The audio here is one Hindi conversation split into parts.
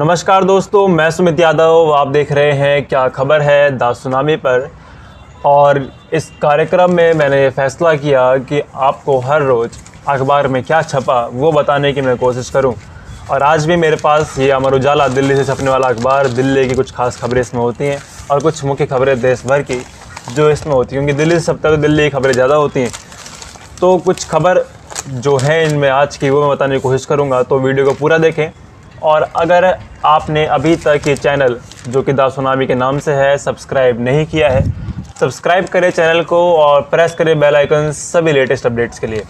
नमस्कार दोस्तों, मैं सुमित यादव। आप देख रहे हैं क्या खबर है द सुनामी पर। और इस कार्यक्रम में मैंने ये फ़ैसला किया कि आपको हर रोज़ अखबार में क्या छपा वो बताने की मैं कोशिश करूं। और आज भी मेरे पास ये अमर उजाला दिल्ली से छपने वाला अखबार, दिल्ली की कुछ खास खबरें इसमें होती हैं और कुछ मुख्य खबरें देश भर की जो इसमें होती हैं, क्योंकि दिल्ली से छपता है तो दिल्ली की खबरें ज़्यादा होती हैं। तो कुछ खबर जो है इनमें आज की वो मैं बताने की कोशिश करूँगा, तो वीडियो को पूरा देखें। और अगर आपने अभी तक ये चैनल जो कि द सुनामी के नाम से है सब्सक्राइब नहीं किया है, सब्सक्राइब करें चैनल को और प्रेस करें बेल आइकन सभी लेटेस्ट अपडेट्स के लिए।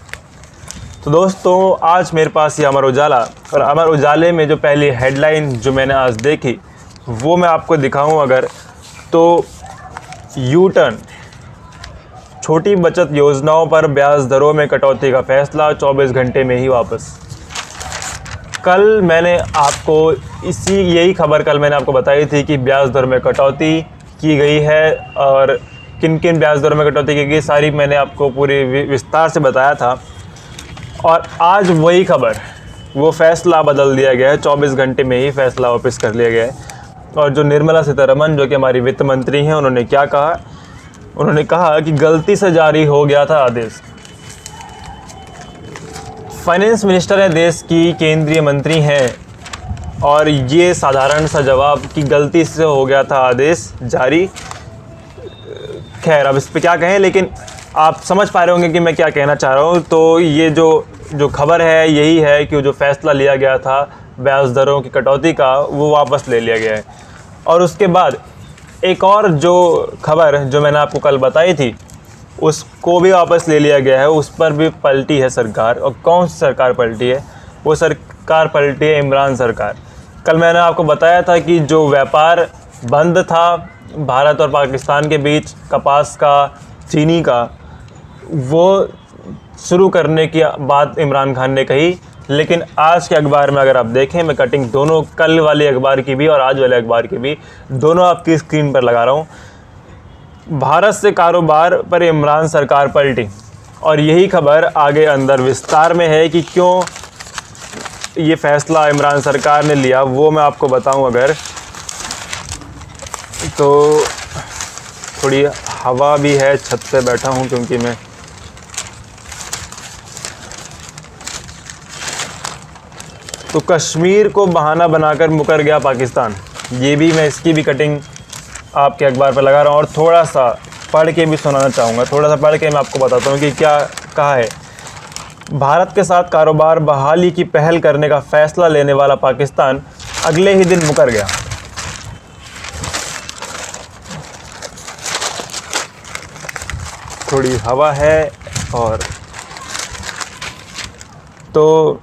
तो दोस्तों, आज मेरे पास ये अमर उजाला, और अमर उजाले में जो पहली हेडलाइन जो मैंने आज देखी वो मैं आपको दिखाऊं अगर, तो यू टर्न, छोटी बचत योजनाओं पर ब्याज दरों में कटौती का फैसला 24 घंटे में ही वापस। कल मैंने आपको यही खबर कल मैंने आपको बताई थी कि ब्याज दर में कटौती की गई है और किन किन ब्याज दरों में कटौती की गई, सारी मैंने आपको पूरी विस्तार से बताया था। और आज वही खबर, वो फ़ैसला बदल दिया गया है, 24 घंटे में ही फ़ैसला वापस कर लिया गया है। और जो निर्मला सीतारमण जो कि हमारी वित्त मंत्री हैं, उन्होंने क्या कहा, उन्होंने कहा कि गलती से जारी हो गया था आदेश। फाइनेंस मिनिस्टर है, देश की केंद्रीय मंत्री हैं, और ये साधारण सा जवाब कि गलती से हो गया था आदेश जारी। खैर, अब इस पर क्या कहें, लेकिन आप समझ पा रहे होंगे कि मैं क्या कहना चाह रहा हूँ। तो ये जो खबर है यही है कि जो फ़ैसला लिया गया था ब्याज दरों की कटौती का, वो वापस ले लिया गया है। और उसके बाद एक और जो खबर जो मैंने आपको कल बताई थी उसको भी वापस ले लिया गया है, उस पर भी पलटी है सरकार। और कौन सी सरकार पलटी है? वो सरकार पलटी है इमरान सरकार। कल मैंने आपको बताया था कि जो व्यापार बंद था भारत और पाकिस्तान के बीच कपास का, चीनी का, वो शुरू करने की बात इमरान खान ने कही। लेकिन आज के अखबार में अगर आप देखें, मैं कटिंग दोनों कल वाले अखबार की भी और आज वाले अखबार की भी दोनों आपकी स्क्रीन पर लगा रहा हूँ। भारत से कारोबार पर इमरान सरकार पलटी, और यही खबर आगे अंदर विस्तार में है कि क्यों ये फ़ैसला इमरान सरकार ने लिया, वो मैं आपको बताऊं अगर, तो थोड़ी हवा भी है, छत पे बैठा हूं क्योंकि मैं तो कश्मीर को बहाना बनाकर मुकर गया पाकिस्तान, ये भी मैं इसकी भी कटिंग आपके अखबार पर लगा रहा हूँ और थोड़ा सा पढ़ के भी सुनाना चाहूँगा। थोड़ा सा पढ़ के मैं आपको बताता हूँ कि क्या कहा है। भारत के साथ कारोबार बहाली की पहल करने का फैसला लेने वाला पाकिस्तान अगले ही दिन मुकर गया। थोड़ी हवा है, और तो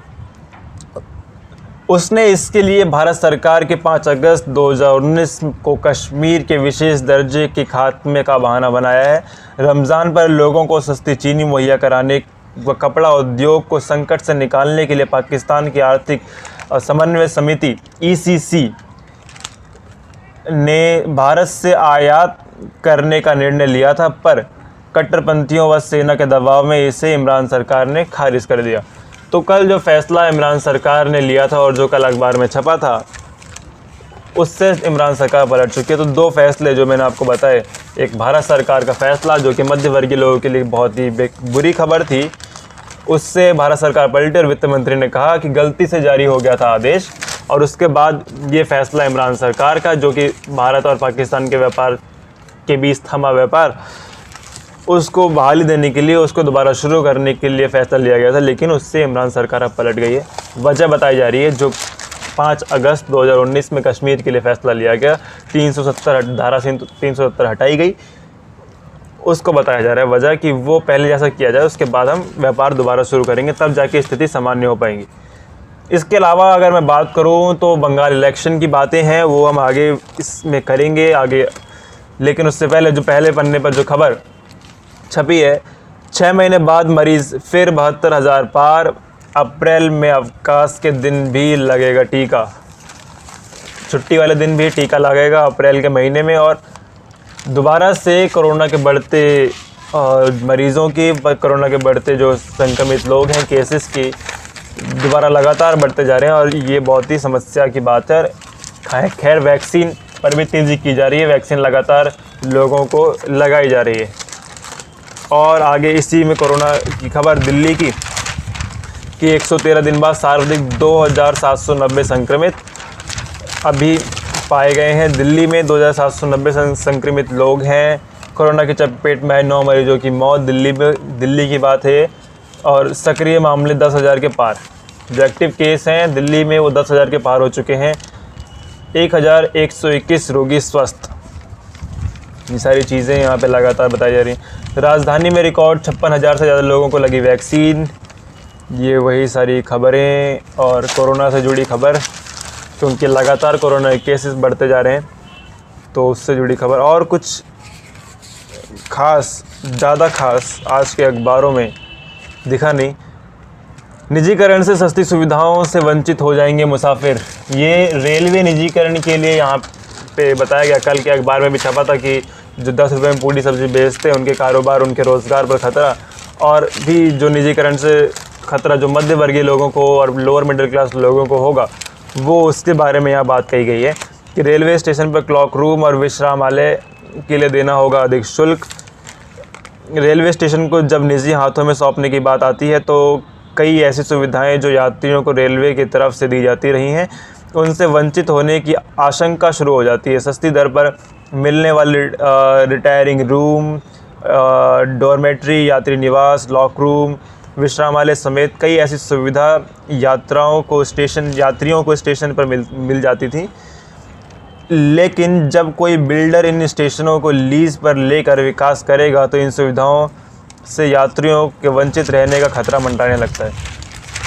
उसने इसके लिए भारत सरकार के 5 अगस्त 2019 को कश्मीर के विशेष दर्जे के खात्मे का बहाना बनाया है। रमज़ान पर लोगों को सस्ती चीनी मुहैया कराने व कपड़ा उद्योग को संकट से निकालने के लिए पाकिस्तान की आर्थिक समन्वय समिति ECC ने भारत से आयात करने का निर्णय लिया था, पर कट्टरपंथियों व सेना के दबाव में इसे इमरान सरकार ने खारिज कर दिया। तो कल जो फ़ैसला इमरान सरकार ने लिया था और जो कल अखबार में छपा था, उससे इमरान सरकार पलट चुकी है। तो दो फैसले जो मैंने आपको बताए, एक भारत सरकार का फ़ैसला जो कि मध्य वर्गीय लोगों के लिए बहुत ही बुरी खबर थी, उससे भारत सरकार पलटी और वित्त मंत्री ने कहा कि गलती से जारी हो गया था आदेश। और उसके बाद ये फ़ैसला इमरान सरकार का, जो कि भारत और पाकिस्तान के व्यापार के बीच थमा व्यापार, उसको बहाली देने के लिए, उसको दोबारा शुरू करने के लिए फ़ैसला लिया गया था। लेकिन उससे इमरान सरकार अब पलट गई है। वजह बताई जा रही है, जो 5 अगस्त 2019 में कश्मीर के लिए फ़ैसला लिया गया, 370 धारा 370 हटाई गई, उसको बताया जा रहा है वजह कि वो पहले जैसा किया जाए, उसके बाद हम व्यापार दोबारा शुरू करेंगे, तब जाके स्थिति सामान्य हो पाएंगी। इसके अलावा अगर मैं बात करूँ तो बंगाल इलेक्शन की बातें हैं, वो हम आगे इसमें करेंगे आगे। लेकिन उससे पहले जो पहले पन्ने पर जो खबर छपी है, 6 महीने बाद मरीज़ फिर 72,000 पार, अप्रैल में अवकाश के दिन भी लगेगा टीका। छुट्टी वाले दिन भी टीका लगेगा अप्रैल के महीने में। और दोबारा से कोरोना के बढ़ते मरीज़ों की, कोरोना के बढ़ते जो संक्रमित लोग हैं, केसेस की दोबारा लगातार बढ़ते जा रहे हैं और ये बहुत ही समस्या की बात है। खैर वैक्सीन पर भी तेज़ी की जा रही है, वैक्सीन लगातार लोगों को लगाई जा रही है। और आगे इसी में कोरोना की खबर दिल्ली की कि 113 दिन बाद सर्वाधिक 2790 संक्रमित अभी पाए गए हैं। दिल्ली में 2790 संक्रमित लोग हैं। कोरोना की चपेट में आए 9 मरीजों की मौत दिल्ली की बात है। और सक्रिय मामले 10,000 के पार, जो एक्टिव केस हैं दिल्ली में वो 10,000 के पार हो चुके हैं। 1121 रोगी स्वस्थ। ये सारी चीज़ें यहाँ पे लगातार बताई जा रही हैं। राजधानी में रिकॉर्ड 56,000 से ज़्यादा लोगों को लगी वैक्सीन। ये वही सारी खबरें और कोरोना से जुड़ी खबर, क्योंकि लगातार कोरोना के केसेस बढ़ते जा रहे हैं, तो उससे जुड़ी खबर। और कुछ ज़्यादा खास आज के अखबारों में दिखा नहीं। निजीकरण से सस्ती सुविधाओं से वंचित हो जाएंगे मुसाफिर। ये रेलवे निजीकरण के लिए यहाँ पे बताया गया। कल के अखबार में भी छपा था कि जो 10 रुपये में पूरी सब्ज़ी बेचते हैं उनके कारोबार, उनके रोज़गार पर खतरा। और भी जो निजीकरण से खतरा जो मध्य वर्गीय लोगों को और लोअर मिडिल क्लास लोगों को होगा, वो उसके बारे में यहाँ बात कही गई है कि रेलवे स्टेशन पर क्लॉक रूम और विश्रामालय के लिए देना होगा अधिक शुल्क। रेलवे स्टेशन को जब निजी हाथों में सौंपने की बात आती है तो कई ऐसी सुविधाएं जो यात्रियों को रेलवे की तरफ से दी जाती रही हैं, उनसे वंचित होने की आशंका शुरू हो जाती है। सस्ती दर पर मिलने वाले रिटायरिंग रूम, डॉर्मेट्री, यात्री निवास, लॉक रूम, विश्रामालय समेत कई ऐसी सुविधा यात्रियों को स्टेशन पर मिल जाती थी। लेकिन जब कोई बिल्डर इन स्टेशनों को लीज़ पर लेकर विकास करेगा तो इन सुविधाओं से यात्रियों के वंचित रहने का खतरा मंडराने लगता है।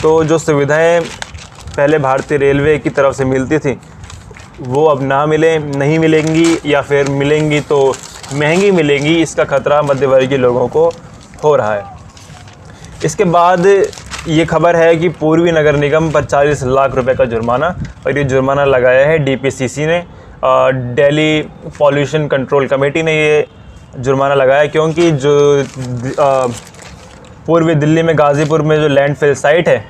तो जो सुविधाएं पहले भारतीय रेलवे की तरफ से मिलती थी वो अब नहीं मिलेंगी, या फिर मिलेंगी तो महंगी मिलेंगी। इसका खतरा मध्यवर्गीय लोगों को हो रहा है। इसके बाद ये खबर है कि पूर्वी नगर निगम पर 40 लाख रुपए का जुर्माना, और ये जुर्माना लगाया है डीपीसीसी ने। दिल्ली पॉल्यूशन कंट्रोल कमेटी ने ये जुर्माना लगाया, क्योंकि जो पूर्वी दिल्ली में गाज़ीपुर में जो लैंडफिल साइट है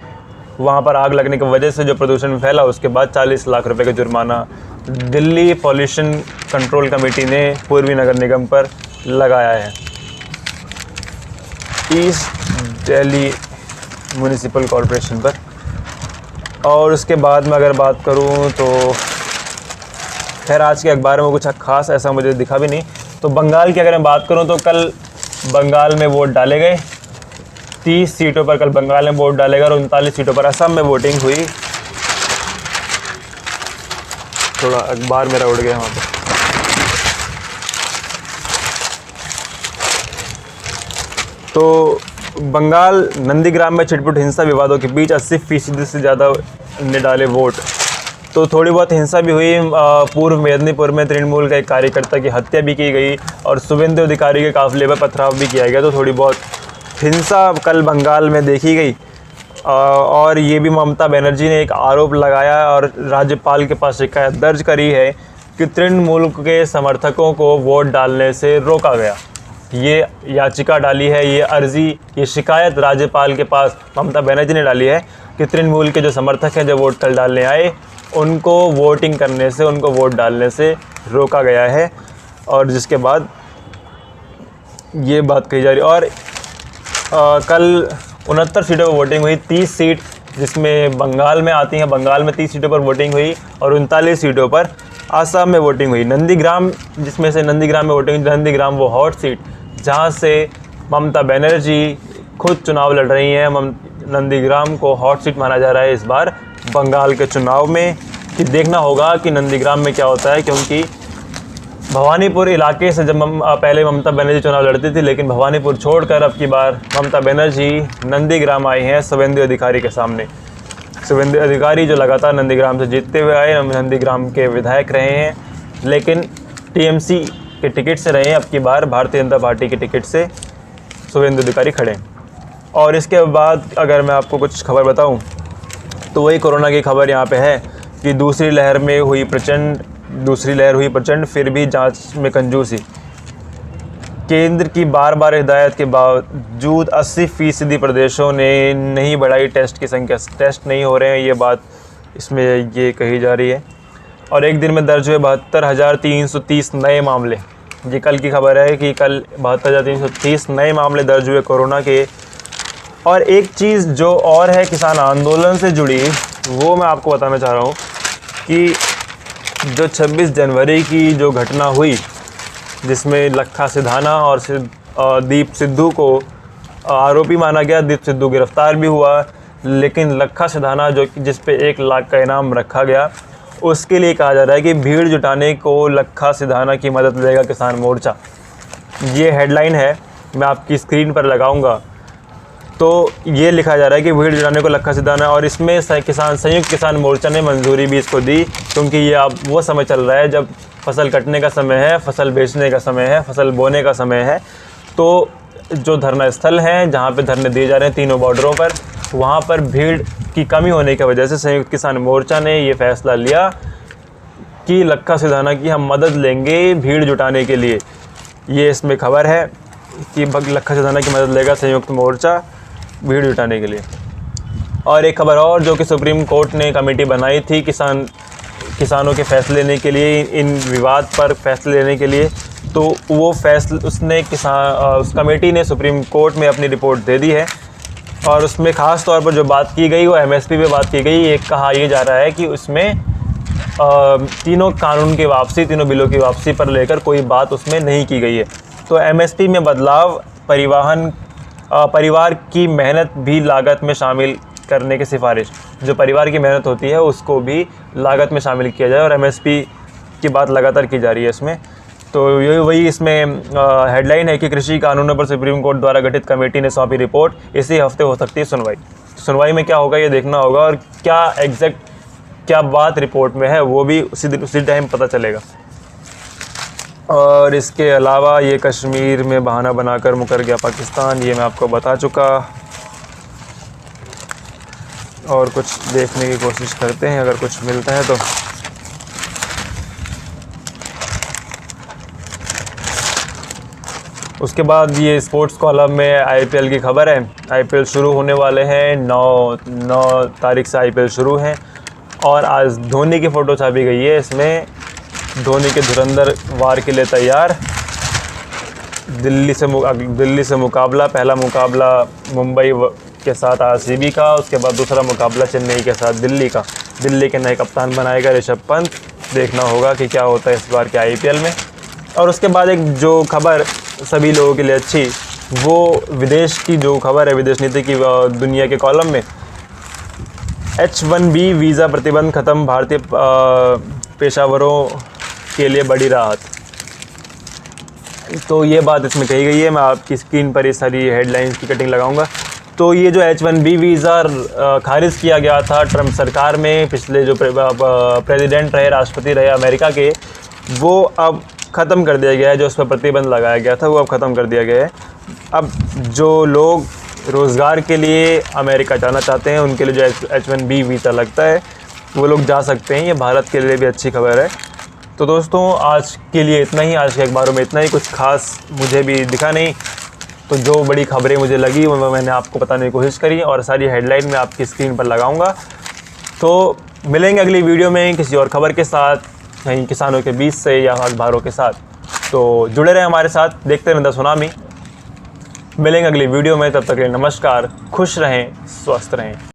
वहाँ पर आग लगने की वजह से जो प्रदूषण फैला, उसके बाद 40 लाख रुपए का जुर्माना दिल्ली पॉल्यूशन कंट्रोल कमेटी ने पूर्वी नगर निगम पर लगाया है। ईस्ट दिल्ली म्यूनिसिपल कॉरपोरेशन पर। और उसके बाद में अगर बात करूं तो खैर आज के अखबार में कुछ खास ऐसा मुझे दिखा भी नहीं। तो बंगाल की अगर मैं बात करूं तो कल बंगाल में वोट डाले गए। 30 सीटों पर कल बंगाल में वोट डाले गए और 39 सीटों पर असम में वोटिंग हुई। थोड़ा अखबार मेरा उड़ गया वहाँ पर। तो बंगाल नंदीग्राम में छिटपुट हिंसा विवादों के बीच 80% से ज़्यादा ने डाले वोट। तो थोड़ी बहुत हिंसा भी हुई। पूर्व मेदिनीपुर में तृणमूल का एक कार्यकर्ता की हत्या भी की गई और शुभेंदु अधिकारी के काफिले पर पथराव भी किया गया। तो थोड़ी बहुत हिंसा कल बंगाल में देखी गई। और ये भी ममता बनर्जी ने एक आरोप लगाया और राज्यपाल के पास शिकायत दर्ज करी है कि तृणमूल के समर्थकों को वोट डालने से रोका गया। ये याचिका डाली है, ये अर्जी, ये शिकायत राज्यपाल के पास ममता बनर्जी ने डाली है कि तृणमूल के जो समर्थक हैं जो वोट कल डालने आए, उनको वोटिंग करने से, उनको वोट डालने से रोका गया है। और जिसके बाद ये बात कही जा रही। और कल 69 सीटों पर वोटिंग हुई। 30 सीट जिसमें बंगाल में आती हैं, बंगाल में 30 सीटों पर वोटिंग हुई और 39 सीटों पर आसाम में वोटिंग हुई। नंदीग्राम, जिसमें से नंदीग्राम में वोटिंग, नंदीग्राम वो हॉट सीट जहां से ममता बनर्जी खुद चुनाव लड़ रही हैं। नंदीग्राम को हॉट सीट माना जा रहा है इस बार बंगाल के चुनाव में। कि देखना होगा कि नंदीग्राम में क्या होता है, क्योंकि भवानीपुर इलाके से जब पहले ममता बनर्जी चुनाव लड़ती थी, लेकिन भवानीपुर छोड़कर अब की बार ममता बनर्जी नंदीग्राम आई हैं शुभेंदु अधिकारी के सामने। शुभेंदु अधिकारी जो लगातार नंदीग्राम से जीतते हुए आए, नंदीग्राम के विधायक रहे हैं, लेकिन टीएमसी के टिकट से रहे हैं। अब की बार भारतीय जनता पार्टी के टिकट से शुभेंदु अधिकारी खड़े। और इसके बाद अगर मैं आपको कुछ खबर बताऊं तो वही कोरोना की खबर यहाँ पे है कि दूसरी लहर हुई प्रचंड, फिर भी जांच में कंजूसी। केंद्र की बार बार हिदायत के बावजूद 80% प्रदेशों ने नहीं बढ़ाई टेस्ट की संख्या। टेस्ट नहीं हो रहे हैं, ये बात इसमें ये कही जा रही है। और एक दिन में दर्ज हुए 72,330 नए मामले। ये कल की खबर है कि कल 72,330 नए मामले दर्ज हुए कोरोना के। और एक चीज़ जो और है किसान आंदोलन से जुड़ी, वो मैं आपको बताना चाह रहा हूँ कि जो 26 जनवरी की जो घटना हुई, जिसमें लखा सिधाना और दीप सिद्धू को आरोपी माना गया। दीप सिद्धू गिरफ्तार भी हुआ, लेकिन लखा सिधाना जो जिस पे 1 लाख का इनाम रखा गया, उसके लिए कहा जा रहा है कि भीड़ जुटाने को लखा सिधाना की मदद लेगा किसान मोर्चा। ये हेडलाइन है, मैं आपकी स्क्रीन पर लगाऊंगा। तो ये लिखा जा रहा है कि भीड़ जुटाने को लखा सिधाना, और इसमें संयुक्त किसान मोर्चा ने मंजूरी भी इसको दी, क्योंकि ये अब वो समय चल रहा है जब फसल कटने का समय है, फसल बेचने का समय है, फसल बोने का समय है। तो जो धरना स्थल हैं जहाँ पे धरने दिए जा रहे हैं तीनों बॉर्डरों पर, वहाँ पर भीड़ की कमी होने की वजह से संयुक्त किसान मोर्चा ने ये फैसला लिया कि लखा सिधाना की हम मदद लेंगे भीड़ जुटाने के लिए। ये इसमें खबर है कि लखा सिधाना की मदद लेगा संयुक्त मोर्चा भीड़ जुटाने के लिए। और एक खबर और, जो कि सुप्रीम कोर्ट ने कमेटी बनाई थी किसानों के फैसले लेने के लिए, इन विवाद पर फैसले लेने के लिए, तो वो उस कमेटी ने सुप्रीम कोर्ट में अपनी रिपोर्ट दे दी है। और उसमें ख़ास तौर पर जो बात की गई वो MSP पे बात की गई। एक कहा यह जा रहा है कि उसमें तीनों कानून की वापसी, तीनों बिलों की वापसी पर लेकर कोई बात उसमें नहीं की गई है। तो MSP में बदलाव, परिवार की मेहनत भी लागत में शामिल करने की सिफारिश, जो परिवार की मेहनत होती है उसको भी लागत में शामिल किया जाए, और MSP की बात लगातार की जा रही है इसमें। तो ये वही इसमें हेडलाइन है कि कृषि कानूनों पर सुप्रीम कोर्ट द्वारा गठित कमेटी ने सौंपी रिपोर्ट, इसी हफ्ते हो सकती है सुनवाई। सुनवाई में क्या होगा ये देखना होगा, और क्या बात रिपोर्ट में है वो भी उसी टाइम पता चलेगा। और इसके अलावा ये कश्मीर में बहाना बनाकर मुकर गया पाकिस्तान, ये मैं आपको बता चुका। और कुछ देखने की कोशिश करते हैं, अगर कुछ मिलता है तो। उसके बाद ये स्पोर्ट्स कॉलम में IPL की खबर है। IPL शुरू होने वाले हैं, 9 तारीख से IPL शुरू हैं। और आज धोनी की फ़ोटो छापी गई है, इसमें धोनी के धुरंधर वार के लिए तैयार। दिल्ली से मुकाबला, पहला मुकाबला मुंबई के साथ RCB का, उसके बाद दूसरा मुकाबला चेन्नई के साथ दिल्ली का। दिल्ली के नए कप्तान बनाएगा ऋषभ पंत। देखना होगा कि क्या होता है इस बार के IPL में। और उसके बाद एक जो खबर सभी लोगों के लिए अच्छी, वो विदेश की जो खबर है, विदेश नीति की दुनिया के कॉलम में। H1B वीज़ा प्रतिबंध खत्म, भारतीय पेशावरों के लिए बड़ी राहत। तो ये बात इसमें कही गई है। मैं आपकी स्क्रीन पर ये सारी हेडलाइंस की कटिंग लगाऊंगा। तो ये जो H1B वीज़ा खारिज किया गया था ट्रंप सरकार में, पिछले जो प्रेसिडेंट रहे, राष्ट्रपति रहे अमेरिका के, वो अब ख़त्म कर दिया गया है। जो उस पर प्रतिबंध लगाया गया था वो अब ख़त्म कर दिया गया है। अब जो लोग रोज़गार के लिए अमेरिका जाना चाहते हैं, उनके लिए जो H1B वीज़ा लगता है वो लोग जा सकते हैं। ये भारत के लिए भी अच्छी खबर है। तो दोस्तों आज के लिए इतना ही, आज के अखबारों में इतना ही, कुछ खास मुझे भी दिखा नहीं। तो जो बड़ी खबरें मुझे लगी वो मैंने आपको बताने की कोशिश करी, और सारी हेडलाइन मैं आपकी स्क्रीन पर लगाऊंगा। तो मिलेंगे अगली वीडियो में किसी और खबर के साथ, कहीं किसानों के बीच से या अखबारों के साथ। तो जुड़े रहें हमारे साथ, देखते रहें द सुनामी। मिलेंगे अगली वीडियो में, तब तक के लिए नमस्कार, खुश रहें, स्वस्थ रहें।